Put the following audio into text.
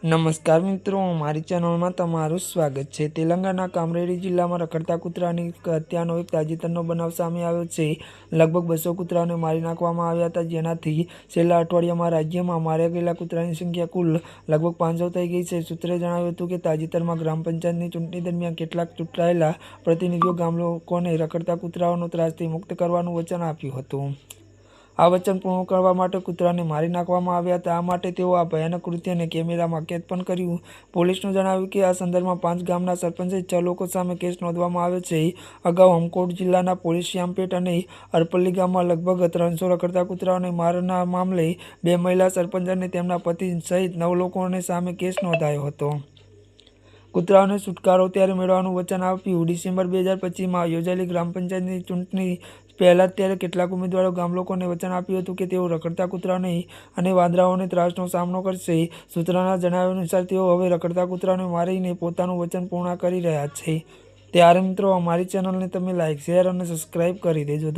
નમસ્કાર મિત્રો, મારી ચેનલમાં તમારું સ્વાગત છે। તેલંગાણા કામરેડી જિલ્લામાં રખડતા કૂતરાની હત્યાનો એક તાજેતરનો બનાવ સામે આવ્યો છે। લગભગ 200 કૂતરાઓને મારી નાખવામાં આવ્યા હતા, જેનાથી છેલ્લા અઠવાડિયામાં રાજ્યમાં માર્યા ગયેલા કૂતરાની સંખ્યા કુલ લગભગ 500 થઈ ગઈ છે। સૂત્રોએ જણાવ્યું હતું કે તાજેતરમાં ગ્રામ પંચાયતની ચૂંટણી દરમિયાન કેટલાક ચૂંટાયેલા પ્રતિનિધિઓ ગામ લોકોને રખડતા કૂતરાઓનો ત્રાસથી મુક્ત કરવાનું વચન આપ્યું હતું। આ વચન પૂર્ણ કરવા માટે કૂતરાને મારી નાખવામાં આવ્યા હતા। આ માટે તેઓ આ ભયાનક કૃત્યને કેમેરામાં કેદ પણ કર્યું। પોલીસનું જણાવ્યું કે આ સંદર્ભમાં 5 ગામના સરપંચ સહિત 6 લોકો સામે કેસ નોંધવામાં આવ્યો છે। અગાઉ હમકોટ જિલ્લાના પોલીસ શ્યામપેટ અને અરપલ્લી ગામમાં લગભગ 300 રખડતા કૂતરાઓને મારના મામલે 2 મહિલા સરપંચ અને તેમના પતિ સહિત 9 લોકોની સામે કેસ નોંધાયો હતો। કૂતરાઓને છુટકારો ત્યારે મેળવવાનું વચન આપ્યું। ડિસેમ્બર 2025માં યોજાયેલી ગ્રામ પંચાયતની ચૂંટણી પહેલા ત્યારે કેટલાક ઉમેદવારો ગામ લોકોને વચન આપ્યું હતું કે તેઓ રખડતા કૂતરાઓને અને વાંદરાઓને ત્રાસનો સામનો કરશે। સૂત્રોના જણાવ્યા અનુસાર તેઓ હવે રખડતા કૂતરાઓને મારીને પોતાનું વચન પૂર્ણ કરી રહ્યા છે। ત્યારે મિત્રો, અમારી ચેનલને તમે લાઇક, શેર અને સબસ્ક્રાઇબ કરી દેજો।